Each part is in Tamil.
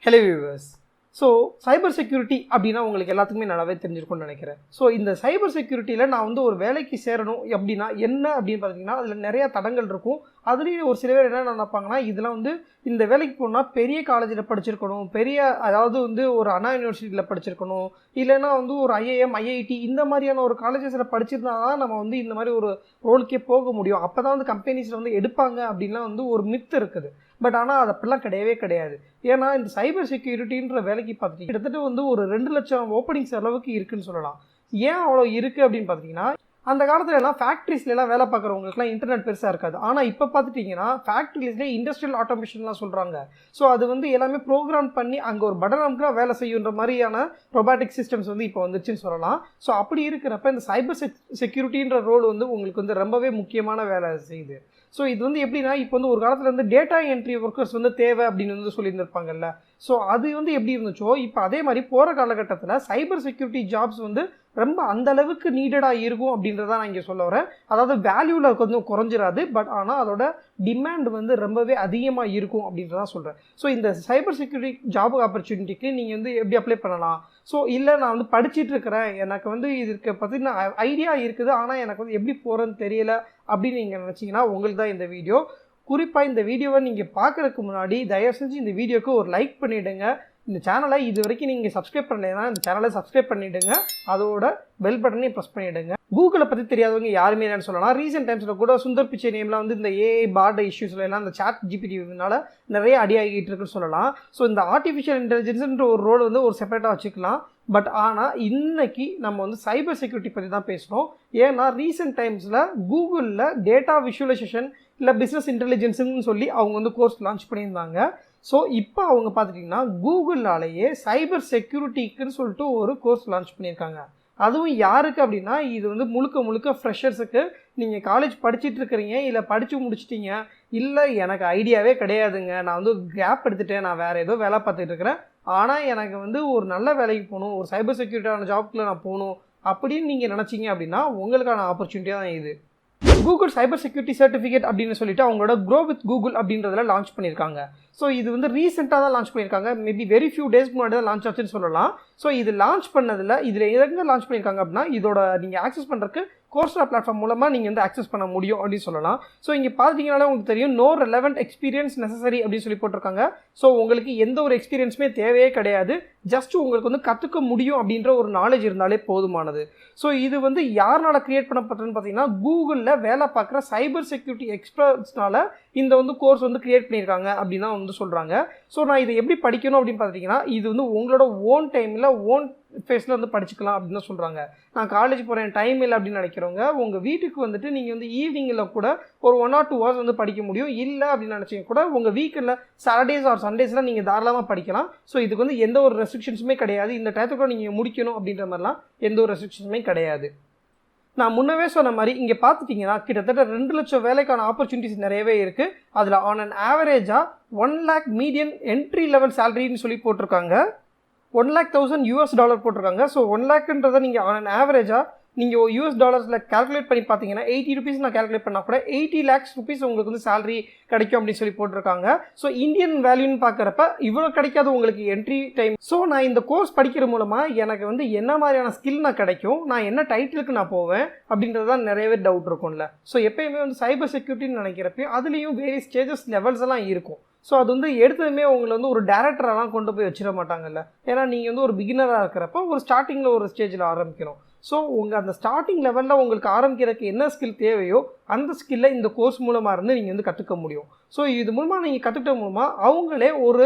Hello viewers. So cyber security அப்படின்னா உங்களுக்கு எல்லாத்துக்குமே நல்லாவே தெரிஞ்சிருக்கும்னு நினைக்கிறேன். ஸோ இந்த சைபர் செக்யூரிட்டியில் நான் வந்து ஒரு வேலைக்கு சேரணும் அப்படின்னா என்ன அப்படின்னு பார்த்தீங்கன்னா அதில் நிறையா தடங்கள் இருக்கும். அதுலேயும் ஒரு சில பேர் என்ன நினைப்பாங்கன்னா இதெல்லாம் வந்து இந்த வேலைக்கு போனால் பெரிய காலேஜில் படிச்சிருக்கணும், அதாவது வந்து ஒரு அண்ணா யூனிவர்சிட்டியில் படிச்சிருக்கணும், இல்லைன்னா வந்து ஒரு ஐஏஎம் ஐஐடி இந்த மாதிரியான ஒரு காலேஜஸில் படிச்சிருந்தா தான் நம்ம வந்து இந்த மாதிரி ஒரு ரோலுக்கே போக முடியும், அப்போ தான் வந்து கம்பெனிஸில் வந்து எடுப்பாங்க அப்படின்லாம் வந்து ஒரு மித்து இருக்குது. பட் ஆனால் அது அப்படிலாம் கிடையவே கிடையாது. ஏன்னா இந்த சைபர் செக்யூரிட்டின்ற வேலைக்கு பார்த்துட்டு கிட்டத்தட்ட வந்து ஒரு 2 லட்சம் ஓப்பனிங்ஸ் அளவுக்கு இருக்குன்னு சொல்லலாம். ஏன் அவ்வளோ இருக்குது அப்படின்னு பார்த்தீங்கன்னா, அந்த காலத்துல எல்லாம் ஃபேக்ட்ரிஸ்லாம் வேலை பார்க்குறவங்களுக்குலாம் இன்டர்நெட் பெருசாக இருக்காது. ஆனால் இப்போ பார்த்துட்டிங்கன்னா ஃபேக்ட்ரிஸ்லேயே இண்டஸ்ட்ரியல் ஆட்டோமேஷன்லாம் சொல்கிறாங்க. ஸோ அது வந்து எல்லாமே ப்ரோக்ராம் பண்ணி அங்கே ஒரு பட்டன் அமுக்கினா வேலை செய்யுன்ற மாதிரியான ரொபாட்டிக் சிஸ்டம்ஸ் வந்து இப்போ வந்துச்சுன்னு சொல்லலாம். ஸோ அப்படி இருக்கிறப்ப இந்த சைபர் செக்யூரிட்டின்ற ரோல் வந்து உங்களுக்கு வந்து ரொம்பவே முக்கியமான வேலை செய்யுது. ஸோ இது வந்து எப்படின்னா, இப்போ வந்து ஒரு காலத்தில் வந்து டேட்டா என்ட்ரி ஒர்க்கர்ஸ் வந்து தேவை அப்படின்னு வந்து சொல்லியிருந்திருப்பாங்கல்ல. ஸோ அது வந்து எப்படி இருந்துச்சோ இப்போ அதே மாதிரி போகிற காலகட்டத்தில் சைபர் செக்யூரிட்டி ஜாப்ஸ் வந்து ரொம்ப அந்த அளவுக்கு நீடடாக இருக்கும் அப்படின்றத நான் இங்கே சொல்ல வரேன். அதாவது வேல்யூவில் கொஞ்சம் குறைஞ்சிடாது, பட் ஆனால் அதோட டிமாண்ட் வந்து ரொம்பவே அதிகமாக இருக்கும் அப்படின்றதான் சொல்கிறேன். ஸோ இந்த சைபர் செக்யூரிட்டி ஜாப் ஆப்பர்ச்சுனிட்டிக்கு நீங்கள் வந்து எப்படி அப்ளை பண்ணலாம்? ஸோ இல்லை நான் வந்து படிச்சுட்டு இருக்கிறேன், எனக்கு வந்து இதுக்கு பற்றின ஐடியா இருக்குது, ஆனால் எனக்கு வந்து எப்படி போகிறேன்னு தெரியல அப்படின்னு நீங்கள் நினச்சிங்கன்னா உங்களுக்கு தான் இந்த வீடியோ. குறிப்பாக இந்த வீடியோவை நீங்கள் பார்க்குறதுக்கு முன்னாடி தயவு செஞ்சு இந்த வீடியோவுக்கு ஒரு லைக் பண்ணிவிடுங்க. இந்த சேனலை இது வரைக்கும் நீங்கள் சப்ஸ்கிரைப் பண்ணலைன்னா இந்த சேனலை சப்ஸ்கிரைப் பண்ணிவிடுங்க, அதோட பெல் பட்டனையும் ப்ரெஸ் பண்ணிவிடுங்க. கூகுளை பற்றி தெரியாதவங்க யாருமே என்னன்னு சொல்லலாம். ரீசெண்ட் டைம்ஸில் கூட சுந்தர் பிச்சை நேம்லாம் வந்து இந்த ஏஐ பார்ட் இஷ்யூஸில் எல்லாம் இந்த சாட் ஜிபிடினால நிறைய அடியாகிட்டு இருக்குன்னு சொல்லலாம். ஸோ இந்த ஆர்டிஃபிஷியல் இன்டெலிஜென்ஸ்ன்ற ஒரு ரோல் வந்து ஒரு செப்பரேட்டாக வச்சுக்கலாம். பட் ஆனால் இன்னைக்கு நம்ம வந்து சைபர் செக்யூரிட்டி பற்றி தான் பேசுகிறோம். ஏன்னா ரீசெண்ட் டைம்ஸில் கூகுளில் டேட்டா விஷுவலைசேஷன் இல்லை பிஸ்னஸ் இன்டெலிஜென்ஸுன்னு சொல்லி அவங்க வந்து கோர்ஸ் லான்ச் பண்ணியிருந்தாங்க. ஸோ இப்போ அவங்க பார்த்துட்டிங்கன்னா கூகுளாலேயே சைபர் செக்யூரிட்டிக்குன்னு சொல்லிட்டு ஒரு கோர்ஸ் லான்ச் பண்ணியிருக்காங்க. அதுவும் யாருக்கு அப்படின்னா, இது வந்து முழுக்க ஃப்ரெஷர்ஸுக்கு. நீங்கள் காலேஜ் படிச்சுட்டு இருக்கிறீங்க, இல்லை படித்து முடிச்சிட்டிங்க, இல்லை எனக்கு ஐடியாவே கிடையாதுங்க, நான் வந்து கேப் எடுத்துகிட்டேன், நான் வேறு ஏதோ வேலை பார்த்துட்டு இருக்கிறேன், ஆனால் எனக்கு வந்து ஒரு நல்ல வேலைக்கு போகணும், ஒரு சைபர் செக்யூரிட்டியான ஜாப்குள்ளே நான் போகணும் அப்படின்னு நீங்கள் நினச்சிங்க அப்படின்னா உங்களுக்கான ஆப்பர்ச்சுனிட்டியாக தான் இது. கூகுள் சைபர் செக்யூரிட்டி சர்டிஃபிகேட் அப்படின்னு சொல்லிட்டு அவங்களோட க்ரோ வித் கூகுள் அப்படின்றதுல லான்ச் பண்ணியிருக்காங்க. ஸோ இது வந்து ரீசெண்டாக தான் லான்ச் பண்ணியிருக்காங்க. மேபி வெரி ஃபியூ டேஸ்க்கு முன்னாடி தான் லான்ச் ஆச்சுன்னு சொல்லலாம். ஸோ இது லான்ச் பண்ணதில் இதில் எங்கே லான்ச் பண்ணியிருக்காங்க அப்படின்னா, இதோட நீங்கள் ஆக்சஸ் பண்ணுறதுக்கு கோர்ஸ்ரா பிளாட்ஃபார்ம் மூலமாக நீங்கள் வந்து ஆக்சஸ் பண்ண முடியும் அப்படின்னு சொல்லலாம். ஸோ இங்கே பார்த்தீங்கன்னாலே உங்களுக்கு தெரியும், நோ ரெலவெண்ட் எக்ஸ்பீரியன்ஸ் நெசசரி அப்படின்னு சொல்லி போட்டிருக்காங்க. ஸோ உங்களுக்கு எந்த ஒரு எக்ஸ்பீரியன்ஸுமே தேவையே கிடையாது, ஜஸ்ட் உங்களுக்கு வந்து கற்றுக்க முடியும் அப்படின்ற ஒரு நாலேஜ் இருந்தாலே போதுமானது. ஸோ இது வந்து யாருனால கிரியேட் பண்ணப்பட்டதுன்னு பார்த்தீங்கன்னா, கூகுளில் வேலை பார்க்குற சைபர் செக்யூரிட்டி எக்ஸ்பர்ட்ஸ்னால இந்த வந்து கோர்ஸ் வந்து கிரியேட் பண்ணியிருக்காங்க அப்படின்னு தான் வந்து சொல்கிறாங்க. ஸோ நான் இதை எப்படி படிக்கணும் அப்படின்னு பார்த்தீங்கன்னா, இது வந்து உங்களோட ஓன் டைமில் ஓன் ஃபேஸில் வந்து படிச்சுக்கலாம் அப்படின்னு தான் சொல்கிறாங்க. நான் காலேஜ் போகிறேன், டைம் இல்லை அப்படின்னு நினைக்கிறவங்க உங்கள் வீட்டுக்கு வந்துட்டு நீங்கள் வந்து ஈவினிங்கில் கூட ஒரு 1 or 2 hours வந்து படிக்க முடியும். இல்லை அப்படின்னு நினச்சிங்க கூட உங்கள் வீக்கில் சாட்டர்டேஸ் ஆர் சண்டேஸில் நீங்கள் தாராளமாக படிக்கலாம். ஸோ இதுக்கு வந்து எந்த ஒரு ரெஸ்ட்ரிக்ஷன்ஸுமே கிடையாது. இந்த டயத்துக்குள்ள நீங்கள் முடிக்கணும் அப்படின்ற மாதிரிலாம் எந்த ஒரு ரெஸ்ட்ரிக்ஷனுமே கிடையாது. நான் முன்னவே சொன்ன மாதிரி இங்கே பார்த்துட்டிங்கன்னா கிட்டத்தட்ட 2 லட்சம் வேலைக்கான ஆப்பர்ச்சுனிட்டிஸ் நிறையவே இருக்குது. அதில் ஆன் அன் ஆவரேஜாக 1 lakh மீடியன் என்ட்ரி லெவல் சேலரின்னு சொல்லி போட்டிருக்காங்க. $1,00,000 போட்டிருக்காங்க. ஸோ 1 lakhன்றதை நீங்கள் ஆன் அன் ஆவரேஜாக நீங்கள் US டாலர்ஸில் கால்குலேட் பண்ணி பார்த்தீங்கன்னா 80 rupees நான் கால்குலேட் பண்ணால் கூட 80 lakhs rupees உங்களுக்கு வந்து சேலரி கிடைக்கும் அப்படின்னு சொல்லி போட்டிருக்காங்க. ஸோ இந்தியன் வேல்யூன்னு பார்க்குறப்ப இவ்வளோ கிடைக்காது உங்களுக்கு என்ட்ரி டைம். ஸோ நான் இந்த கோர்ஸ் படிக்கிற மூலமாக எனக்கு வந்து என்ன மாதிரியான ஸ்கில் நான் கிடைக்கும், நான் என்ன டைட்டிலுக்கு நான் போவேன் அப்படின்றது தான் நிறையவே டவுட் இருக்கும்ல. ஸோ எப்பயுமே வந்து சைபர் செக்யூரிட்டின்னு நினைக்கிறப்ப அதுலேயும் வேரியஸ் ஸ்டேஜஸ் லெவல்ஸ் எல்லாம் இருக்கும். ஸோ அது வந்து எடுத்ததுமே உங்களை வந்து ஒரு டேரக்டரெலாம் கொண்டு போய் வச்சிட மாட்டாங்கல்ல. ஏன்னா நீங்கள் வந்து ஒரு பிகினராக இருக்கிறப்ப ஒரு ஸ்டார்டிங்கில் ஒரு ஸ்டேஜில் ஆரம்பிக்கணும். ஸோ உங்கள் அந்த ஸ்டார்டிங் லெவலில் உங்களுக்கு ஆரம்பிக்கிறதுக்கு என்ன ஸ்கில் தேவையோ அந்த ஸ்கில்லை இந்த கோர்ஸ் மூலமாக இருந்து நீங்கள் வந்து கற்றுக்க முடியும். ஸோ இது மூலமாக நீங்கள் கற்றுக்கிட்ட மூலமாக அவங்களே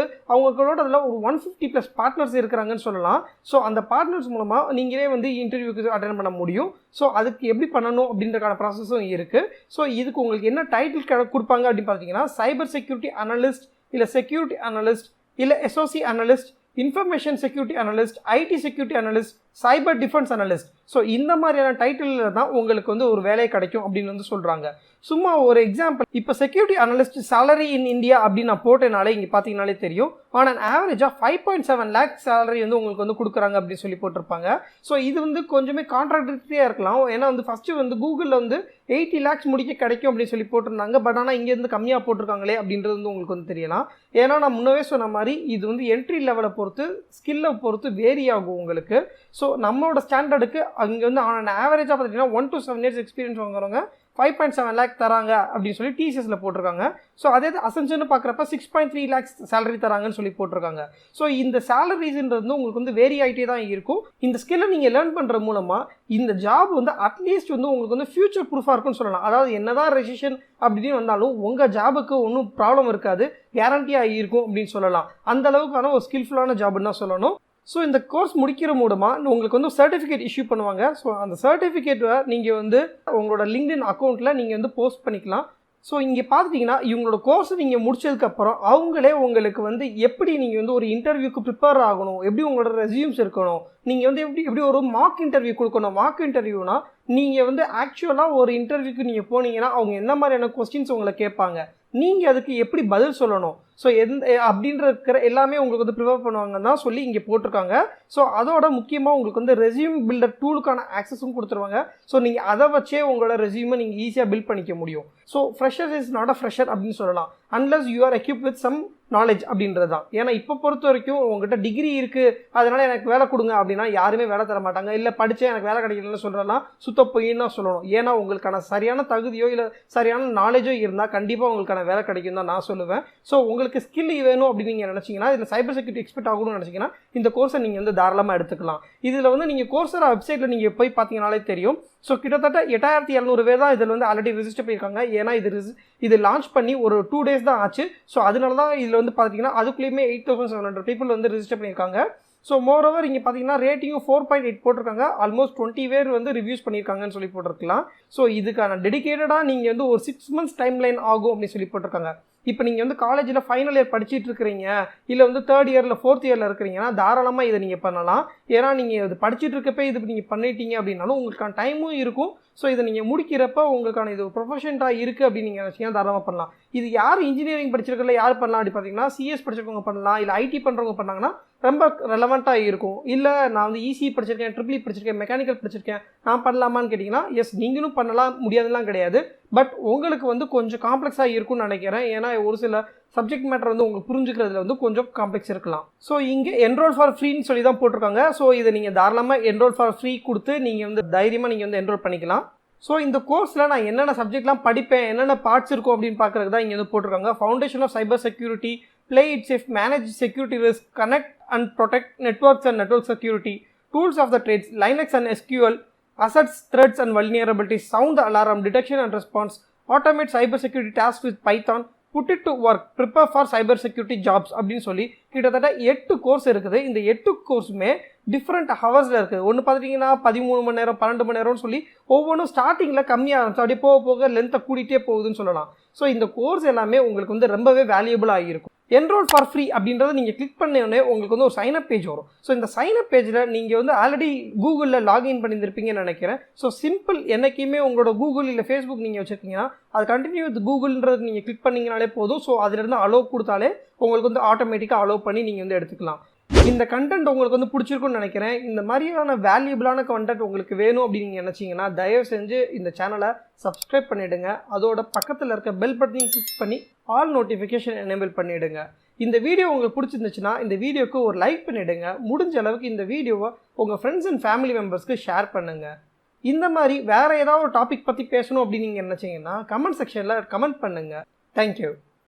அவங்களோட அதில் ஒரு 150+ பார்ட்னர்ஸ் இருக்கிறாங்கன்னு சொல்லலாம். ஸோ அந்த பார்ட்னர்ஸ் மூலமாக நீங்களே வந்து இன்டர்வியூக்கு அட்டென்ட் பண்ண முடியும். ஸோ அதுக்கு எப்படி பண்ணணும் அப்படின்றக்கான ப்ராசஸும் இருக்குது. ஸோ இதுக்கு உங்களுக்கு என்ன டைட்டில் கொடுப்பாங்க அப்படின்னு பார்த்தீங்கன்னா, சைபர் செக்யூரிட்டி அனலிஸ்ட், இல்லை செக்யூரிட்டி அனலிஸ்ட், இல்லை SOC analyst, information security analyst, IT security analyst, cyber defence analyst. So இந்த மாதிரியான டைட்டிலில் தான் உங்களுக்கு வந்து ஒரு வேலை கிடைக்கும் அப்படின்னு வந்து சொல்கிறாங்க. சும்மா ஒரு எக்ஸாம்பிள், இப்போ security analyst salary in India அப்படின்னு நான் போட்டேனாலே இங்கே பார்த்தீங்கனாலே தெரியும். ஆன் அன் ஆவரேஜாக 5.7 லேக்ஸ் சேலரி வந்து உங்களுக்கு வந்து கொடுக்குறாங்க அப்படின்னு சொல்லி போட்டிருப்பாங்க. ஸோ இது வந்து கொஞ்சமே கான்ட்ராடிக்டரியாக இருக்கலாம். ஏன்னா வந்து ஃபஸ்ட்டு வந்து கூகுளில் வந்து 80 லேக்ஸ் முடிக்க கிடைக்கும் அப்படின்னு சொல்லி போட்டிருந்தாங்க. பட் ஆனால் இங்கேருந்து கம்மியாக போட்டிருக்காங்களே அப்படின்றது வந்து உங்களுக்கு வந்து தெரியலாம். ஏன்னா நான் முன்னவே சொன்ன மாதிரி இது வந்து என்ட்ரி லெவலை பொறுத்து, ஸ்கில்லை பொறுத்து வேரி ஆகும் உங்களுக்கு. ஸோ நம்மளோட ஸ்டாண்டர்டுக்கு அங்கே வந்து ஆன் ஆவரேஜாக பார்த்தீங்கன்னா 1 to 7 years எக்ஸ்பீரியன்ஸ் வாங்குறவங்க 5.7 லேக் தராங்க அப்படின்னு சொல்லி டிசிஎஸ்ல போட்டிருக்காங்க. ஸோ அதே அசென்ஷன் பார்க்குறப்ப 6.3 லேக்ஸ் சேலரி தராங்கன்னு சொல்லி போட்டிருக்காங்க. ஸோ இந்த சேலரிஸ்ன்றது உங்களுக்கு வந்து வேரி ஆகிட்டே தான் இருக்கும். இந்த ஸ்கில்லை நீங்கள் லேர்ன் பண்ணுற மூலமாக இந்த ஜாப் வந்து அட்லீஸ்ட் வந்து உங்களுக்கு வந்து ஃபியூச்சர் ப்ரூஃபாக இருக்குன்னு சொல்லலாம். அதாவது என்னதான் ரெசிஷன் அப்படின்னு வந்தாலும் உங்கள் ஜாபுக்கு ஒன்றும் ப்ராப்ளம் இருக்காது, கேரண்டியாக இருக்கும் அப்படின்னு சொல்லலாம். அந்த அளவுக்கான ஒரு ஸ்கில்ஃபுல்லான ஜாப்னு தான் சொல்லணும். ஸோ இந்த கோர்ஸ் முடிக்கிற மூலமாக உங்களுக்கு வந்து சர்டிஃபிகேட் இஷ்யூ பண்ணுவாங்க. ஸோ அந்த சர்டிஃபிகேட்டை நீங்கள் வந்து உங்களோட லிங்க்டின் அக்கௌண்ட்டில் நீங்கள் வந்து போஸ்ட் பண்ணிக்கலாம். ஸோ இங்கே பார்த்துட்டிங்கன்னா இவங்களோட கோர்ஸ் நீங்கள் முடிச்சதுக்கப்புறம் அவங்களே உங்களுக்கு வந்து எப்படி நீங்கள் வந்து ஒரு இன்டர்வியூக்கு ப்ரிப்பேர் ஆகணும், எப்படி உங்களோட ரெஸ்யூம்ஸ் இருக்கணும், நீங்கள் வந்து எப்படி ஒரு மார்க் இன்டர்வியூ கொடுக்கணும். மார்க் இன்டர்வியூனா நீங்கள் வந்து ஆக்சுவலாக ஒரு இன்டர்வியூக்கு நீங்கள் போனீங்கன்னா அவங்க என்ன மாதிரியான கொஸ்டின்ஸ் உங்களை கேட்பாங்க, நீங்கள் அதுக்கு எப்படி பதில் சொல்லணும், ஸோ அப்படின்ற இருக்கிற எல்லாமே உங்களுக்கு வந்து ப்ரிப்பேர் பண்ணுவாங்கன்னு தான் சொல்லி இங்கே போட்டிருக்காங்க. ஸோ அதோட முக்கியமாக உங்களுக்கு வந்து ரெஸ்யூம் பில்டர் டூலுக்கான ஆக்சஸும் கொடுத்துருவாங்க. ஸோ நீங்கள் அதை வச்சே உங்களோட ரெஸ்யூமை நீங்கள் ஈஸியாக பில்ட் பண்ணிக்க முடியும். So fresher is not a fresher அப்படின்னு சொல்லலாம், unless you are equip with some knowledge அப்படின்றது தான். ஏன்னா இப்போ பொறுத்த வரைக்கும் உங்கள்கிட்ட டிகிரி இருக்குது அதனால் எனக்கு வேலை கொடுங்க அப்படின்னா யாருமே வேலை தர மாட்டாங்க. இல்லை படித்தேன் எனக்கு வேலை கிடைக்கலன்னு சொல்கிறலாம் சுத்த பொய்ன்னு தான் சொல்லணும். ஏன்னா உங்களுக்கான சரியான தகுதியோ இல்லை சரியான நாலேஜோ இருந்தால் கண்டிப்பாக உங்களுக்கான வேலை கிடைக்கும் தான் நான் சொல்லுவேன். ஸோ உங்களுக்கு ஸ்கில் வேணும் அப்படின்னு நீங்கள் நினச்சிங்கன்னா, இதில் சைபர் செக்யூரிட்டி எக்ஸ்பர்ட் ஆகணும்னு நினச்சிங்கன்னா இந்த கோர்ஸை நீங்கள் வந்து தாராளமாக எடுத்துக்கலாம். இதில் வந்து நீங்கள் கோர்ஸோட வெப்சைட்டில் நீங்கள் போய் பார்த்தீங்கனாலே தெரியும். ஸோ கிட்டத்தட்ட 8700 பேர் தான் இதில் வந்து ஆல்ரெடி ரிஜிஸ்டர் பண்ணியிருக்காங்க. ஏன்னா இது லான்ச் பண்ணி ஒரு 2 days தான் ஆச்சு. ஸோ அதனால தான் இதில் வந்து பார்த்தீங்கன்னா அதுக்குள்ளேயுமே 8700 people வந்து ரிஜிஸ்டர் பண்ணியிருக்காங்க. ஸோ மோரோவர் இங்கே பார்த்தீங்கன்னா ரேட்டிங்கும் 4.8 போட்டிருக்காங்க. ஆல்மோஸ்ட் 20 பேர் வந்து ரிவ்யூஸ் பண்ணியிருக்காங்கன்னு சொல்லி போட்டிருக்கலாம். ஸோ இதுக்கான டெடிக்கேட்டடாக நீங்கள் வந்து ஒரு 6 months டைம் லைன் ஆகும் அப்படின்னு சொல்லி போட்டிருக்காங்க. இப்போ நீங்கள் வந்து காலேஜில் ஃபைனல் இயர் படிச்சுட்டு இருக்கிறீங்க, இல்லை வந்து 3rd year 4th year இருக்கிறீங்கன்னா தாராளமாக இதை நீங்கள் பண்ணலாம். ஏன்னா நீங்கள் இது படிச்சுட்டு இருக்கப்போ இது நீங்கள் பண்ணிட்டீங்க அப்படின்னாலும் உங்களுக்கான டைமும் இருக்கும். ஸோ இதை நீங்கள் முடிக்கிறப்ப உங்களுக்கான இது ப்ரொஃபஷனாக இருக்குது அப்படின்னு நீங்கள் நினச்சிங்கன்னா தாராளமாக பண்ணலாம். இது யார் இன்ஜினியரிங் படிச்சிருக்கல யார் பண்ணலாம் அப்படி பார்த்தீங்கன்னா சிஎஸ் படிச்சிருக்கவங்க பண்ணலாம், இல்லை ஐடி பண்ணுறவங்க பண்ணாங்கன்னா ரொம்ப ரெலவெண்ட்டாக இருக்கும். இல்லை நான் வந்து இசி படிச்சிருக்கேன், ட்ரிபிள் படிச்சிருக்கேன், மெக்கானிக்கல் படிச்சிருக்கேன், நான் பண்ணலாமான்னு கேட்டிங்கன்னா எஸ் நீங்களும் பண்ணலாம், முடியாதுலாம் கிடையாது. பட் உங்களுக்கு வந்து கொஞ்சம் காம்ப்ளெக்ஸாக இருக்கும்னு நினைக்கிறேன். ஏன்னா ஒரு சில சப்ஜெக்ட் மேட்டர் வந்து உங்களுக்கு புரிஞ்சுக்கிறதுல வந்து கொஞ்சம் காம்ப்ளெக்ஸ் இருக்கலாம். ஸோ இங்கே என்ரோல் ஃபார் ஃப்ரீன்னு சொல்லி தான் போட்டிருக்காங்க. ஸோ இதை நீங்கள் தாராளமாக என்ரோல் ஃபார் ஃப்ரீ கொடுத்து நீங்கள் வந்து தைரியமாக நீங்கள் வந்து என்ரோல் பண்ணிக்கலாம். ஸோ இந்த கோர்ஸில் நான் என்னென்ன சப்ஜெக்ட்லாம் படிப்பேன், என்னென்ன பார்ட்ஸ் இருக்கும் அப்படின்னு பார்க்குறதுக்கு தான் இங்கே வந்து போட்டிருக்காங்க. Foundation of cyber security, play it safe, manage security risk, connect and protect networks and network security, tools of the trades, Linux and SQL, assets, threats and vulnerabilities, sound the alarm, detection and response, automate cyber security tasks with Python, put it to work, prepare for cyber security jobs அப்படின்னு சொல்லி கிட்டத்தட்ட 8 கோர்ஸ் இருக்குது. இந்த 8 கோர்ஸுமே டிஃப்ரெண்ட் ஹவர்ஸில் இருக்குது. ஒன்று பார்த்துட்டிங்கன்னா 13 மணி நேரம் 12 மணி நேரம்னு சொல்லி ஒவ்வொன்றும் ஸ்டார்டிங்கில் கம்மியாக ஆரம்பிச்சு அப்படியே போக போக லென்த்தை கூட்டிகிட்டே போகுதுன்னு சொல்லலாம். ஸோ இந்த கோர்ஸ் எல்லாமே உங்களுக்கு வந்து ரொம்பவே வேல்யூபிளாக இருக்கும். என்ரோல் ஃபார் ஃப்ரீ அப்படின்றத நீங்கள் கிளிக் பண்ணோடனே உங்களுக்கு வந்து ஒரு சைனப் பேஜ் வரும். ஸோ இந்த சைனப் பேஜில் நீங்கள் வந்து ஆல்ரெடி கூகுளில் லாகின் பண்ணியிருப்பீங்கன்னு நினைக்கிறேன். ஸோ சிம்பிள், என்றைக்குமே உங்களோட கூகுள் இல்லை ஃபேஸ்புக் நீங்கள் வச்சுருக்கீங்கன்னா அது கண்டினியூ வித் கூகுள்ன்றது நீங்கள் கிளிக் பண்ணிங்கனாலே போதும். ஸோ அதிலிருந்து அலோவ் கொடுத்தாலே உங்களுக்கு வந்து ஆட்டோமேட்டிக்காக அலோவ் பண்ணி நீங்கள் வந்து எடுத்துக்கலாம். இந்த கண்டென்ட் உங்களுக்கு வந்து பிடிச்சிருக்குன்னு நினைக்கிறேன். இந்த மாதிரியான வேல்யூபிளான கண்டென்ட் உங்களுக்கு வேணும் அப்படின்னு நீங்கள் நினச்சிங்கன்னா தயவு செஞ்சு இந்த சேனலை சப்ஸ்கிரைப் பண்ணிவிடுங்க. அதோட பக்கத்தில் இருக்க பெல் பட்டனையும் கிளிக் பண்ணி ஆல் நோட்டிஃபிகேஷன் எனேபிள் பண்ணிவிடுங்க. இந்த வீடியோ உங்களுக்கு பிடிச்சிருந்துச்சுன்னா இந்த வீடியோக்கு ஒரு லைக் பண்ணிவிடுங்க. முடிஞ்ச அளவுக்கு இந்த வீடியோவை உங்கள் ஃப்ரெண்ட்ஸ் அண்ட் ஃபேமிலி மெம்பர்ஸ்க்கு ஷேர் பண்ணுங்கள். இந்த மாதிரி வேறு ஏதாவது ஒரு டாபிக் பற்றி பேசணும் அப்படின்னு நீங்கள் நினச்சிங்கன்னா கமெண்ட் செக்ஷனில் கமெண்ட் பண்ணுங்கள். தேங்க்யூ.